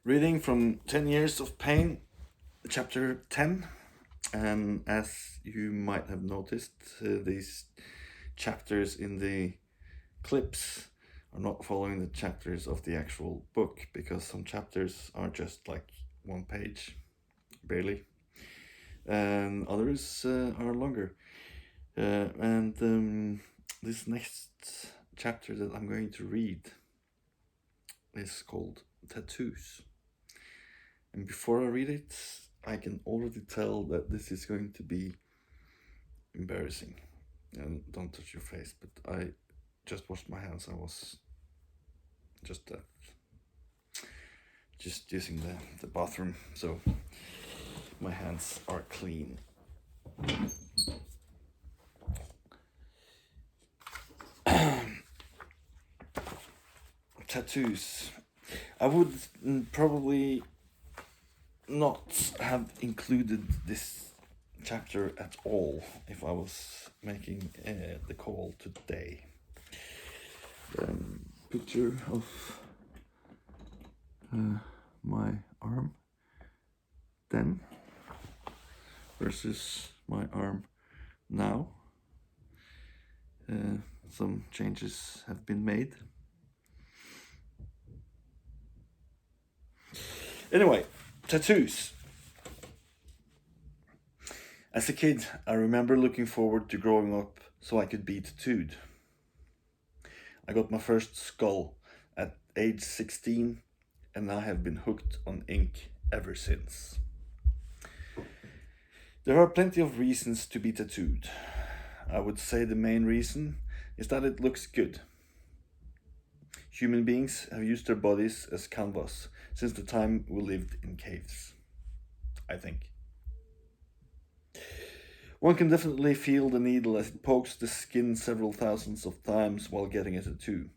Reading from 10 Years of Pain, chapter 10. And as you might have noticed, these chapters in the clips are not following the chapters of the actual book, because some chapters are just like one page, barely, and others are longer. And this next chapter that I'm going to read is called Tattoos. And before I read it, I can already tell that this is going to be embarrassing. And don't touch your face, but I just washed my hands. I was just using the bathroom, so my hands are clean. Tattoos. I would probably not have included this chapter at all if I was making the call today. Picture of my arm then versus my arm now. Some changes have been made. Anyway, tattoos. As a kid, I remember looking forward to growing up so I could be tattooed. I got my first skull at age 16, and I have been hooked on ink ever since. There are plenty of reasons to be tattooed. I would say the main reason is that it looks good. Human beings have used their bodies as canvas since the time we lived in caves, I think. One can definitely feel the needle as it pokes the skin several thousands of times while getting a tattoo,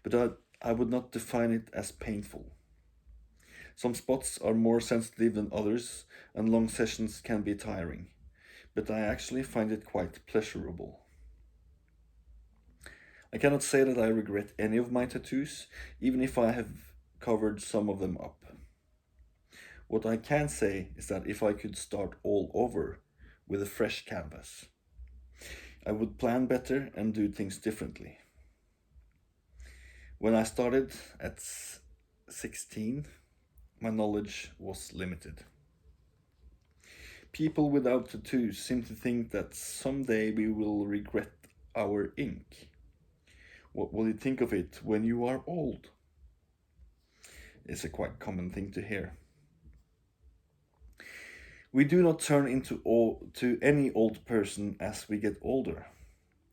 but I would not define it as painful. Some spots are more sensitive than others, and long sessions can be tiring, but I actually find it quite pleasurable. I cannot say that I regret any of my tattoos, even if I have covered some of them up. What I can say is that if I could start all over with a fresh canvas, I would plan better and do things differently. When I started at 16, my knowledge was limited. People without tattoos seem to think that someday we will regret our ink. What will you think of it when you are old? It's a quite common thing to hear. We do not turn to any old person as we get older.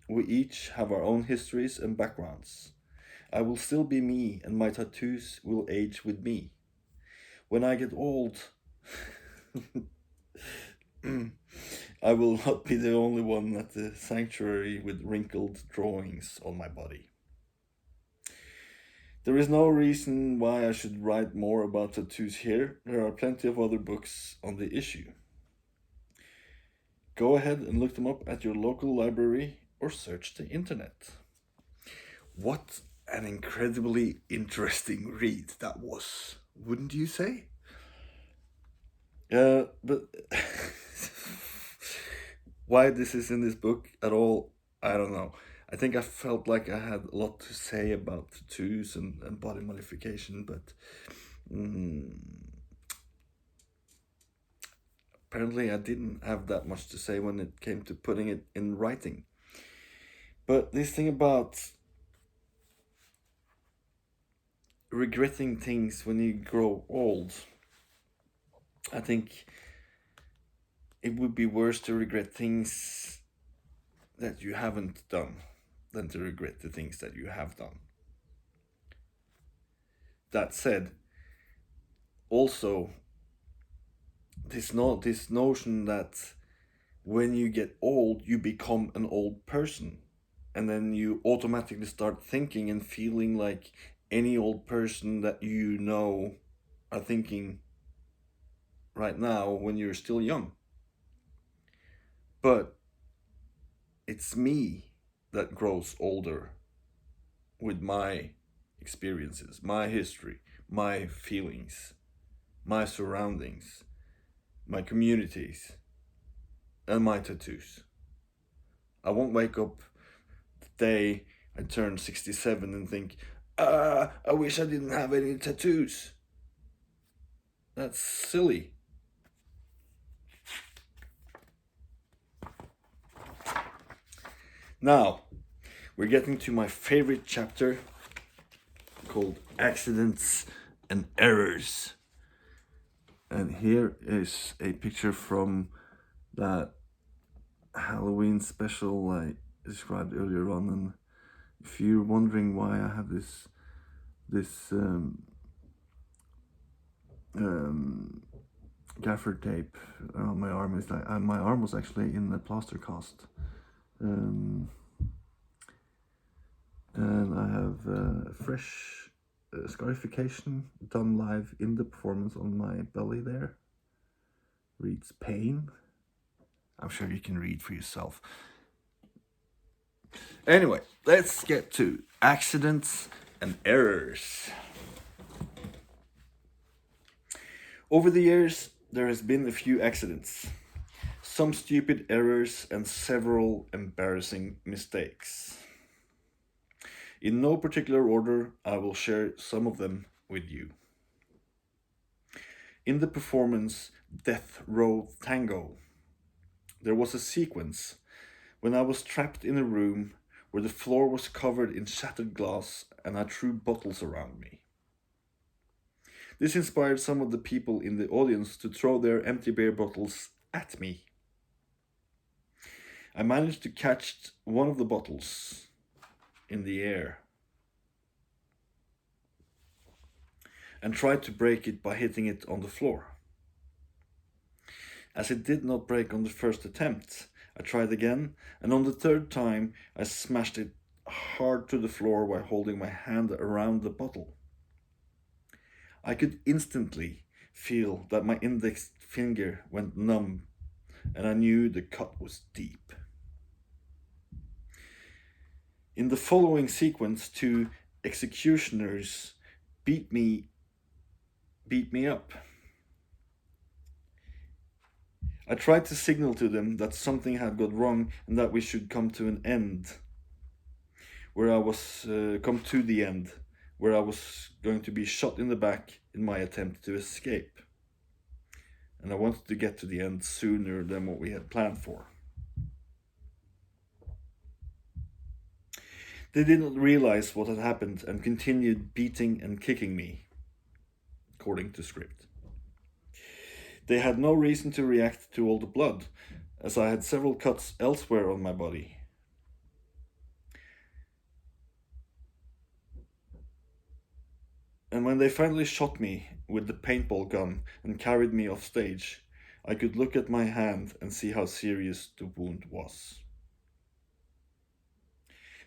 We each have our own histories and backgrounds. I will still be me, and my tattoos will age with me. When I get old, I will not be the only one at the sanctuary with wrinkled drawings on my body. There is no reason why I should write more about tattoos here. There are plenty of other books on the issue. Go ahead and look them up at your local library or search the internet. What an incredibly interesting read that was, wouldn't you say? But why this is in this book at all, I don't know. I think I felt like I had a lot to say about tattoos and body modification, but apparently I didn't have that much to say when it came to putting it in writing. But this thing about regretting things when you grow old, I think it would be worse to regret things that you haven't done than to regret the things that you have done. That said, also this notion that when you get old you become an old person, and then you automatically start thinking and feeling like any old person that you know are thinking right now when you're still young. But it's me that grows older with my experiences, my history, my feelings, my surroundings, my communities, and my tattoos. I won't wake up the day I turn 67 and think, I wish I didn't have any tattoos. That's silly. Now, we're getting to my favorite chapter called Accidents and Errors. And here is a picture from that Halloween special I described earlier on. And if you're wondering why I have this gaffer tape around my arm, is that my arm was actually in the plaster cast. And I have a fresh scarification done live in the performance on my belly there. Reads pain. I'm sure you can read for yourself. Anyway, let's get to accidents and errors. Over the years, there has been a few accidents, some stupid errors, and several embarrassing mistakes. In no particular order, I will share some of them with you. In the performance Death Row Tango, there was a sequence when I was trapped in a room where the floor was covered in shattered glass and I threw bottles around me. This inspired some of the people in the audience to throw their empty beer bottles at me. I managed to catch one of the bottles in the air and tried to break it by hitting it on the floor. As it did not break on the first attempt, I tried again, and on the third time I smashed it hard to the floor while holding my hand around the bottle. I could instantly feel that my index finger went numb, and I knew the cut was deep. In the following sequence, two executioners beat me up. I tried to signal to them that something had gone wrong and that we should come to an end, where I was come to the end, where I was going to be shot in the back in my attempt to escape. And I wanted to get to the end sooner than what we had planned for. They didn't realize what had happened and continued beating and kicking me, according to script. They had no reason to react to all the blood, as I had several cuts elsewhere on my body. And when they finally shot me with the paintball gun and carried me off stage, I could look at my hand and see how serious the wound was.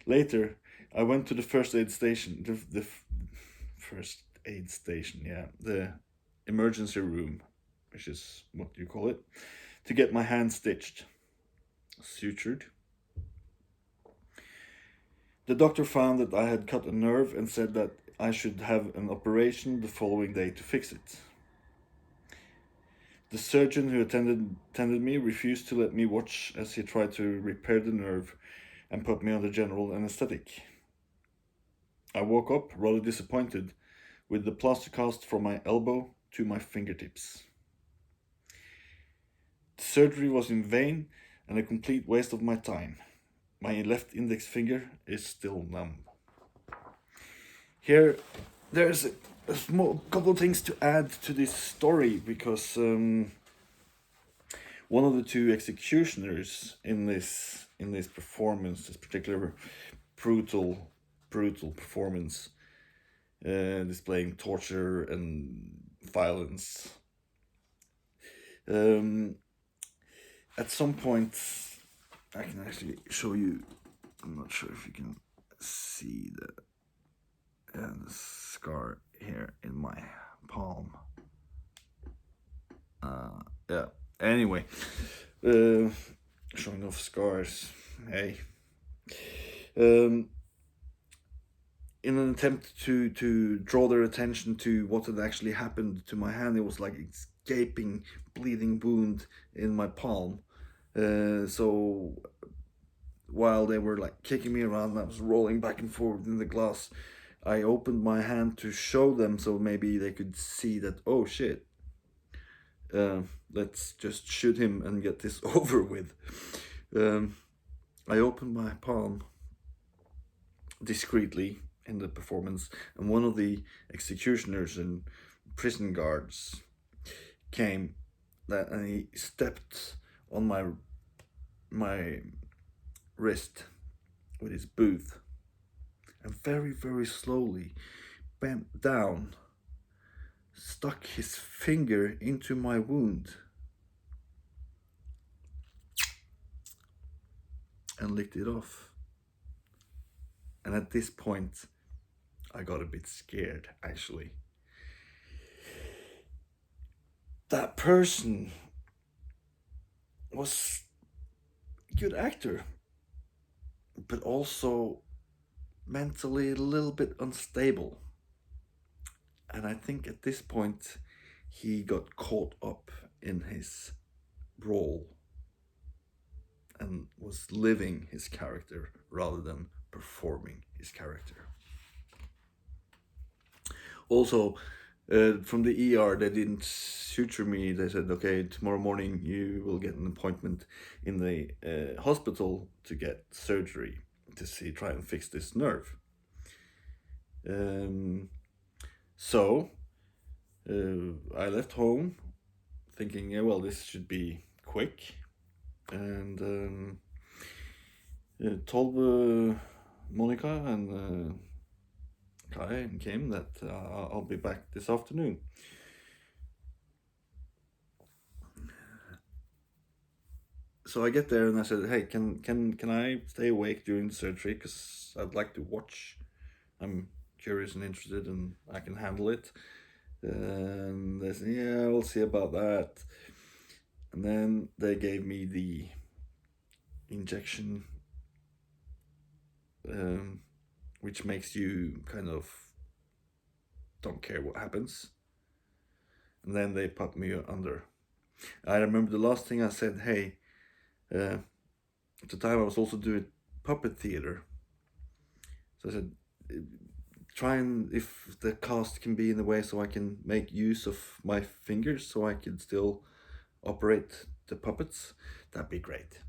Later, I went to the first aid station, the emergency room, which is what you call it, to get my hand stitched, sutured. The doctor found that I had cut a nerve and said that I should have an operation the following day to fix it. The surgeon who attended me refused to let me watch as he tried to repair the nerve and put me under general anesthetic. I woke up rather disappointed, with the plaster cast from my elbow to my fingertips. The surgery was in vain and a complete waste of my time. My left index finger is still numb. Here, there's a couple of things to add to this story, because one of the two executioners in this performance, this particular brutal performance, displaying torture and violence. At some point, I can actually show you. I'm not sure if you can see the scar here in my palm. Yeah. Anyway, showing off scars. Hey. in an attempt to draw their attention to what had actually happened to my hand. It was like a gaping, bleeding wound in my palm. So while they were like kicking me around and I was rolling back and forth in the glass, I opened my hand to show them so maybe they could see that, oh shit, let's just shoot him and get this over with. I opened my palm discreetly in the performance, and one of the executioners and prison guards came and he stepped on my wrist with his boot and very, very slowly bent down, stuck his finger into my wound and licked it off. And at this point, I got a bit scared, actually. That person was a good actor, but also mentally a little bit unstable. And I think at this point, he got caught up in his role and was living his character rather than performing his character. Also, from the ER, they didn't suture me. They said, okay, tomorrow morning you will get an appointment in the hospital to get surgery to try and fix this nerve. So I left home thinking, yeah, well, this should be quick, and told Monica and Kai and Kim that I'll be back this afternoon. So I get there and I said, hey, can I stay awake during the surgery, because I'd like to watch. I'm curious and interested and I can handle it. And they said, yeah, we'll see about that. And then they gave me the injection, which makes you kind of don't care what happens. And then they put me under. I remember the last thing I said, hey, at the time I was also doing puppet theater. So I said, try and, if the cast can be in the way so I can make use of my fingers so I can still operate the puppets, that'd be great.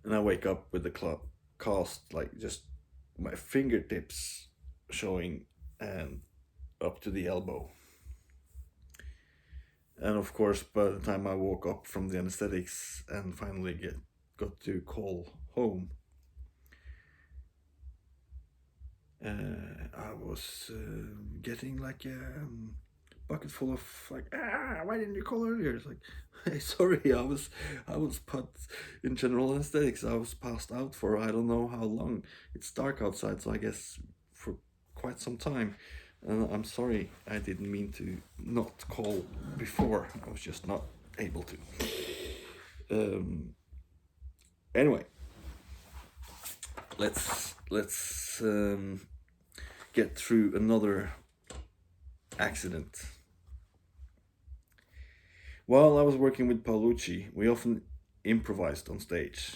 And I wake up with the cast, like just my fingertips showing and up to the elbow. And of course, by the time I woke up from the anesthetics and finally got to call home, I was getting like a bucket full of like, why didn't you call earlier? It's like, hey, sorry, I was put in general anesthetics. I was passed out for I don't know how long. It's dark outside, so I guess for quite some time. And I'm sorry, I didn't mean to not call before. I was just not able to. Anyway, let's get through another accident. While I was working with Paolucci, we often improvised on stage.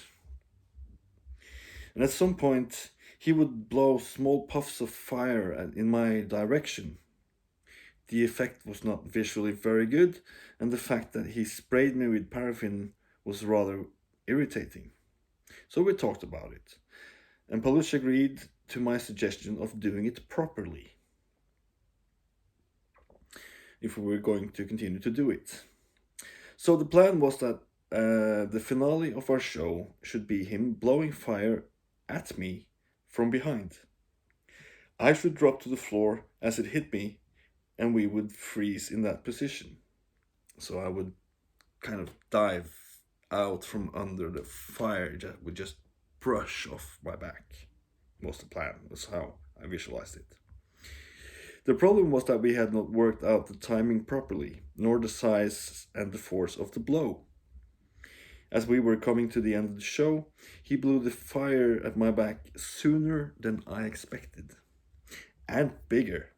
And at some point, he would blow small puffs of fire in my direction. The effect was not visually very good, and the fact that he sprayed me with paraffin was rather irritating. So we talked about it, and Paolucci agreed to my suggestion of doing it properly if we were going to continue to do it. So the plan was that the finale of our show should be him blowing fire at me from behind. I should drop to the floor as it hit me, and we would freeze in that position. So I would kind of dive out from under the fire that would just brush off my back. Was the plan, was how I visualized it. The problem was that we had not worked out the timing properly, nor the size and the force of the blow. As we were coming to the end of the show, he blew the fire at my back sooner than I expected. And bigger.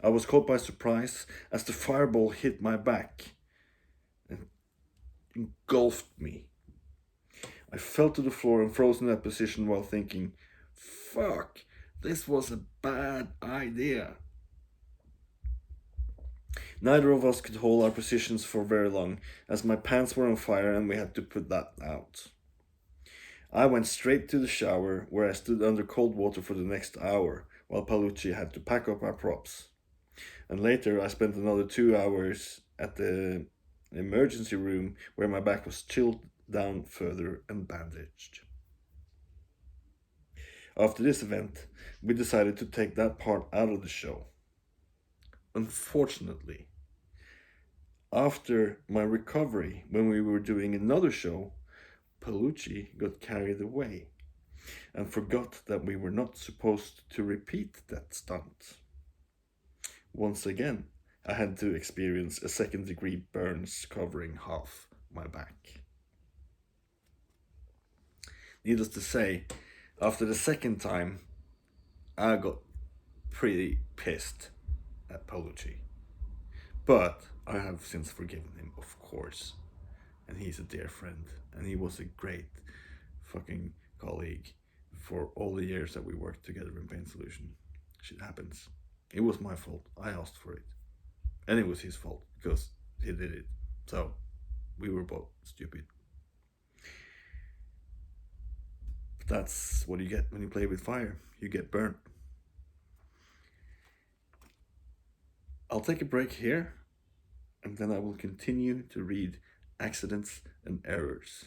I was caught by surprise as the fireball hit my back and engulfed me. I fell to the floor and froze in that position while thinking, fuck, this was a bad idea. Neither of us could hold our positions for very long, as my pants were on fire and we had to put that out. I went straight to the shower, where I stood under cold water for the next hour, while Paolucci had to pack up our props. And later I spent another 2 hours at the emergency room, where my back was chilled down further and bandaged. After this event, we decided to take that part out of the show. Unfortunately, after my recovery, when we were doing another show, Paolucci got carried away and forgot that we were not supposed to repeat that stunt. Once again, I had to experience a second-degree burns covering half my back. Needless to say, after the second time, I got pretty pissed at Paolucci. But I have since forgiven him, of course. And he's a dear friend. And he was a great fucking colleague for all the years that we worked together in Pain Solution. Shit happens. It was my fault. I asked for it. And it was his fault because he did it. So we were both stupid. But that's what you get when you play with fire. You get burnt. I'll take a break here, and then I will continue to read Accidents and Errors.